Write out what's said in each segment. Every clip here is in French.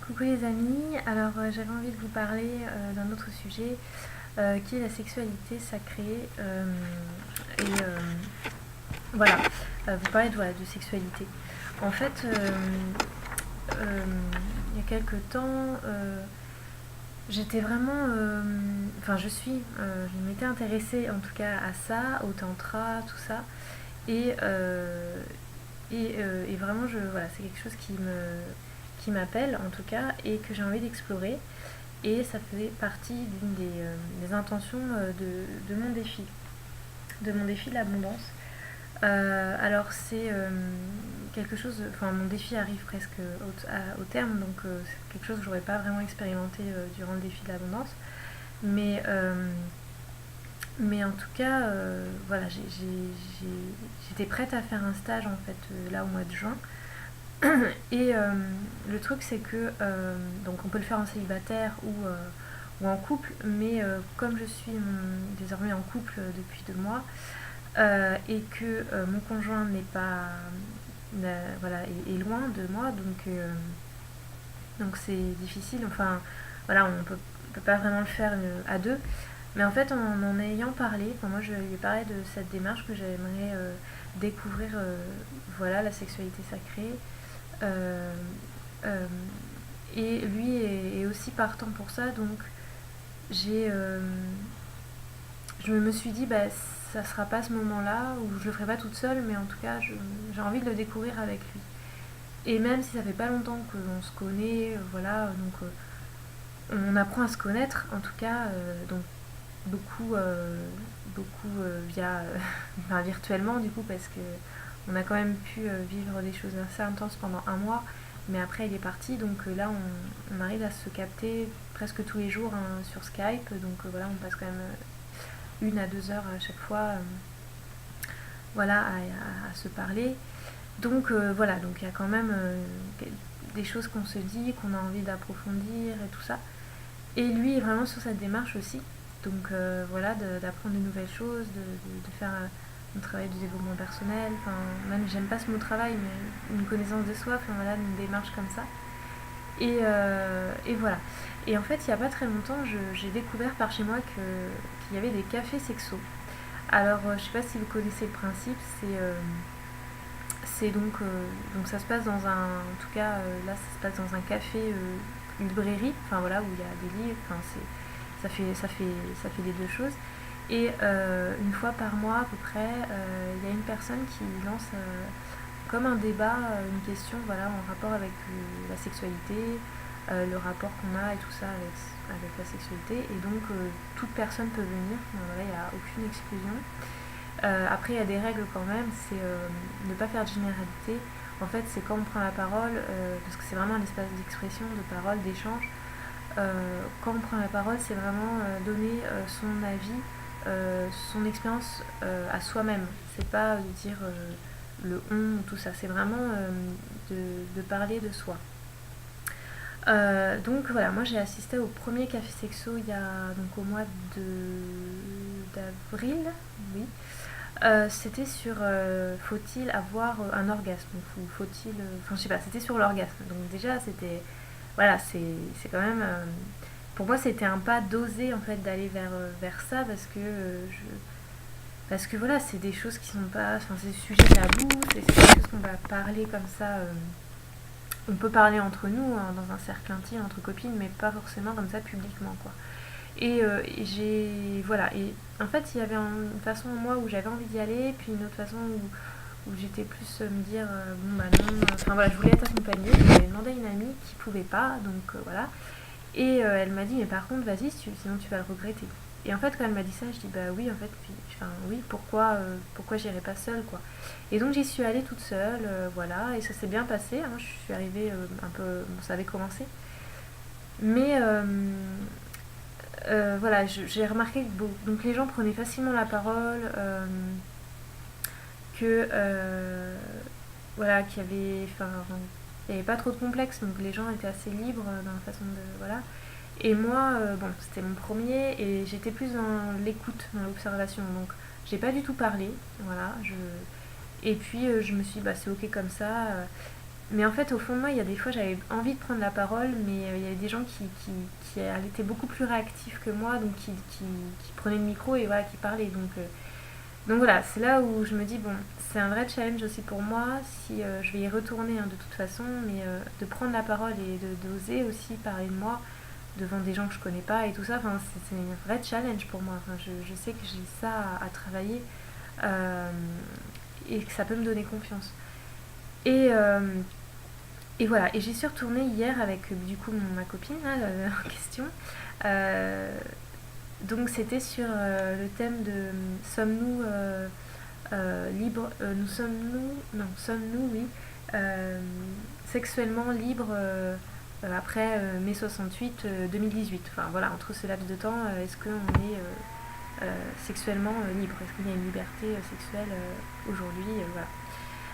Coucou les amis, alors j'avais envie de vous parler d'un autre sujet qui est la sexualité sacrée et voilà, vous parler de sexualité. En fait, il y a quelques temps, j'étais vraiment, enfin je m'étais intéressée en tout cas à ça, au tantra, tout ça, et, euh, et vraiment voilà, c'est quelque chose qui m'appelle en tout cas et que j'ai envie d'explorer. Et ça faisait partie d'une des intentions de mon défi de l'abondance. Alors c'est quelque chose, enfin mon défi arrive presque au terme, donc c'est quelque chose que j'aurais pas vraiment expérimenté durant le défi de l'abondance. Mais, mais en tout cas, voilà, j'étais prête à faire un stage en fait là au mois de juin. Et le truc c'est que donc on peut le faire en célibataire ou en couple, mais comme je suis désormais en couple depuis 2 mois et que mon conjoint n'est pas voilà est loin de moi, donc c'est difficile. Enfin voilà, on peut pas vraiment le faire à deux. Mais en fait, en ayant parlé, enfin moi je lui ai parlé de cette démarche que j'aimerais découvrir, voilà, la sexualité sacrée. Euh, euh, et lui est aussi partant pour ça, donc j'ai, euh, je me suis dit, bah, ça sera pas ce moment-là, ou je le ferai pas toute seule, mais en tout cas, j'ai envie de le découvrir avec lui. Et même si ça fait pas longtemps que l'on se connaît, voilà, donc on apprend à se connaître, en tout cas, donc beaucoup via, enfin, virtuellement du coup, parce que on a quand même pu vivre des choses assez intenses pendant 1 mois, mais après il est parti, donc là on arrive à se capter presque tous les jours hein, sur Skype, donc voilà, on passe quand même 1 à 2 heures à chaque fois, voilà, à se parler. Donc voilà, donc il y a quand même des choses qu'on se dit, qu'on a envie d'approfondir et tout ça. Et lui est vraiment sur cette démarche aussi. Donc voilà, d'apprendre de nouvelles choses, de faire un travail de développement personnel. Enfin, même j'aime pas ce mot travail, mais une connaissance de soi, enfin voilà, une démarche comme ça. Et voilà. Et en fait, il n'y a pas très longtemps, j'ai découvert par chez moi qu'il y avait des cafés sexos. Alors, je sais pas si vous connaissez le principe, c'est donc ça se passe dans un, en tout cas là ça se passe dans un café, une librairie, enfin voilà, où il y a des livres, enfin ça fait les deux choses. Et une fois par mois à peu près, il y a une personne qui lance comme un débat, une question, voilà, en rapport avec la sexualité, le rapport qu'on a et tout ça avec la sexualité. Et donc toute personne peut venir, voilà, il n'y a aucune exclusion. Après, il y a des règles quand même, c'est ne pas faire de généralité. En fait, c'est quand on prend la parole, parce que c'est vraiment un espace d'expression, de parole, d'échange. Quand on prend la parole, c'est vraiment donner son avis, son expérience à soi-même. C'est pas de dire le on ou tout ça, c'est vraiment de parler de soi. Donc voilà, moi j'ai assisté au premier café sexo il y a donc au mois d'avril, oui. C'était sur faut-il avoir un orgasme ou faut-il, enfin je sais pas, c'était sur l'orgasme, donc déjà c'était, voilà, c'est quand même pour moi c'était un pas d'oser en fait d'aller vers ça, parce que voilà, c'est des choses qui sont pas, enfin c'est des sujets tabous, c'est des choses qu'on va parler comme ça, on peut parler entre nous hein, dans un cercle intime entre copines, mais pas forcément comme ça publiquement quoi. Et j'ai, voilà, et en fait il y avait une façon moi où j'avais envie d'y aller, puis une autre façon où j'étais plus me dire bon bah non, enfin voilà, je voulais être accompagnée. J'avais demandé à une amie qui pouvait pas, donc voilà. Et elle m'a dit mais par contre vas-y, sinon tu vas le regretter. Et en fait quand elle m'a dit ça, je dis bah oui en fait, puis, enfin oui, pourquoi j'irais pas seule quoi. Et donc j'y suis allée toute seule, voilà, et ça s'est bien passé, hein, je suis arrivée un peu, bon, ça avait commencé, mais voilà, j'ai remarqué que donc les gens prenaient facilement la parole, que voilà, enfin, il n'y avait pas trop de complexe, donc les gens étaient assez libres dans la façon de, voilà. Et moi, bon, c'était mon premier, et j'étais plus dans l'écoute, dans l'observation, donc j'ai pas du tout parlé, voilà. Et puis je me suis dit, bah c'est ok comme ça. mais en fait, au fond de moi, il y a des fois, j'avais envie de prendre la parole, mais il y avait des gens qui étaient beaucoup plus réactifs que moi, donc qui prenaient le micro et voilà, qui parlaient. Donc voilà, c'est là où je me dis, bon, c'est un vrai challenge aussi pour moi, si je vais y retourner hein, de toute façon, mais de prendre la parole et d'oser aussi parler de moi devant des gens que je connais pas et tout ça, enfin, c'est un vrai challenge pour moi. Enfin, je sais que j'ai ça à travailler euh, et que ça peut me donner confiance. Et, euh, et voilà, et j'y suis retournée hier avec du coup ma copine là, en question. Euh, donc c'était sur le thème de sommes-nous libres, nous sommes-nous, non, sommes-nous, oui, euh, sexuellement libres après mai 68, 2018. Enfin voilà, entre ce laps de temps, est-ce qu'on est sexuellement libre? Est-ce qu'il y a une liberté sexuelle aujourd'hui voilà.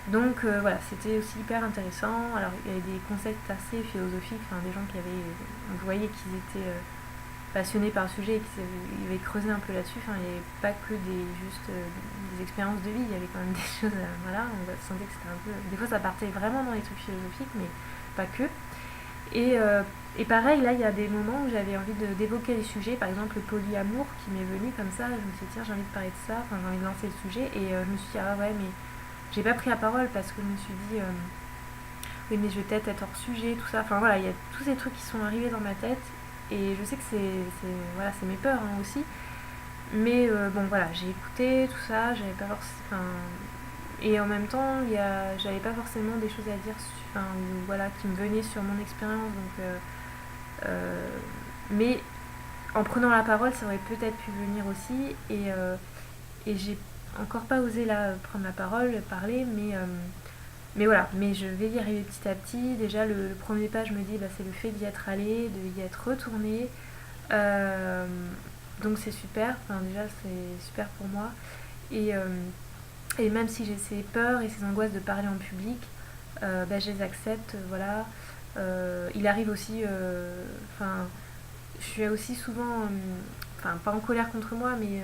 Donc voilà, c'était aussi hyper intéressant. Alors il y avait des concepts assez philosophiques, enfin, des gens qui avaient, vous voyez qu'ils étaient passionnés par le sujet et qu'ils avaient creusé un peu là-dessus. Enfin, il n'y avait pas que des expériences de vie, il y avait quand même des choses, voilà, on sentait que c'était un peu... Des fois ça partait vraiment dans les trucs philosophiques, mais pas que. Et, euh, et pareil, là il y a des moments où j'avais envie d'évoquer les sujets, par exemple le polyamour qui m'est venu comme ça, je me suis dit tiens j'ai envie de parler de ça, enfin j'ai envie de lancer le sujet, et je me suis dit ah ouais mais j'ai pas pris la parole parce que je me suis dit oui mais je vais peut-être être hors sujet, tout ça. Enfin voilà, il y a tous ces trucs qui sont arrivés dans ma tête et je sais que voilà, c'est mes peurs hein, aussi. Mais bon voilà, j'ai écouté tout ça, j'avais pas forcément... Enfin, et en même temps, j'avais pas forcément des choses à dire enfin, voilà, qui me venaient sur mon expérience. Euh, mais en prenant la parole, ça aurait peut-être pu venir aussi. Et j'ai encore pas osé là prendre la parole, parler, mais voilà, mais je vais y arriver petit à petit. Déjà, le premier pas, je me dis, bah, c'est le fait d'y être allé, d'y être retourné. Euh, donc c'est super, enfin, déjà c'est super pour moi. Et, euh, et même si j'ai ces peurs et ces angoisses de parler en public, bah, je les accepte, voilà. Il arrive aussi, enfin, je suis aussi souvent, enfin pas en colère contre moi, mais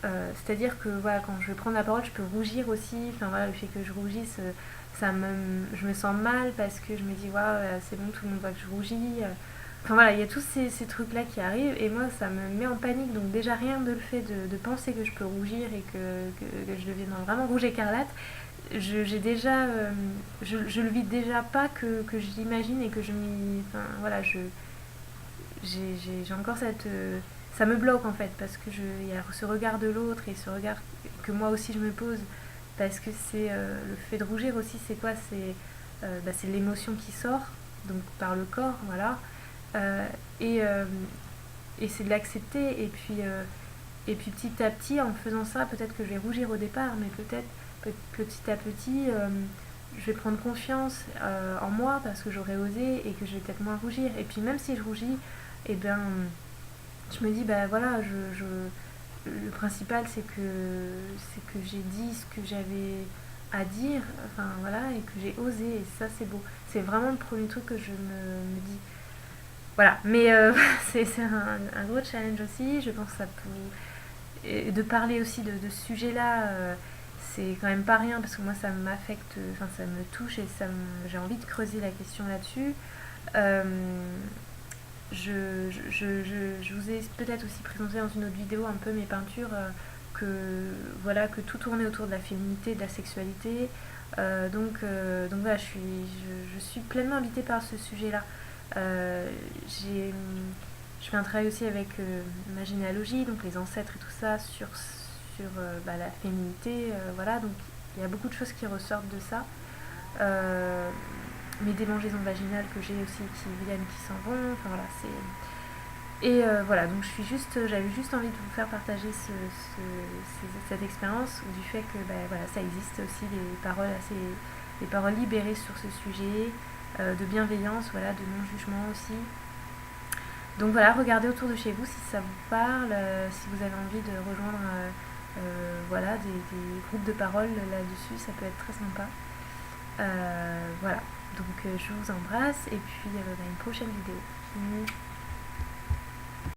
c'est-à-dire que voilà, quand je vais prendre la parole, je peux rougir aussi. Enfin voilà, le fait que je rougisse, je me sens mal parce que je me dis waouh, c'est bon, tout le monde voit que je rougis. Enfin voilà, il y a tous ces trucs-là qui arrivent et moi ça me met en panique. Donc déjà rien de le fait de penser que je peux rougir et que je devienne vraiment rouge écarlate, j'ai déjà, je le vis déjà pas que je l'imagine et que je m'y, enfin voilà, j'ai encore cette ça me bloque en fait parce que il y a ce regard de l'autre et ce regard que moi aussi je me pose parce que c'est le fait de rougir aussi c'est quoi c'est l'émotion qui sort donc par le corps voilà euh, et, euh, et c'est de l'accepter et puis petit à petit en faisant ça peut-être que je vais rougir au départ mais peut-être petit à petit je vais prendre confiance en moi parce que j'aurais osé et que je vais peut-être moins rougir et puis même si je rougis et bien je me dis bah voilà le principal c'est que j'ai dit ce que j'avais à dire enfin voilà et que j'ai osé et ça c'est beau c'est vraiment le premier truc que je me dis voilà mais c'est un gros challenge aussi je pense que ça peut et de parler aussi de ce sujet là c'est quand même pas rien parce que moi ça m'affecte enfin ça me touche et j'ai envie de creuser la question là-dessus euh, je vous ai peut-être aussi présenté dans une autre vidéo un peu mes peintures que voilà que tout tournait autour de la féminité, de la sexualité. Donc voilà, je suis pleinement habitée par ce sujet-là. Je fais un travail aussi avec ma généalogie, donc les ancêtres et tout ça, sur bah, la féminité. Voilà, donc il y a beaucoup de choses qui ressortent de ça. Euh, mes démangeaisons vaginales que j'ai aussi qui viennent, qui s'en vont. Enfin voilà, c'est. Et voilà, donc j'avais juste envie de vous faire partager cette expérience du fait que bah, voilà, ça existe aussi des paroles libérées sur ce sujet, de bienveillance, voilà, de non-jugement aussi. Donc voilà, regardez autour de chez vous si ça vous parle, si vous avez envie de rejoindre voilà, des groupes de parole là-dessus, ça peut être très sympa. Voilà, donc je vous embrasse et puis à une prochaine vidéo.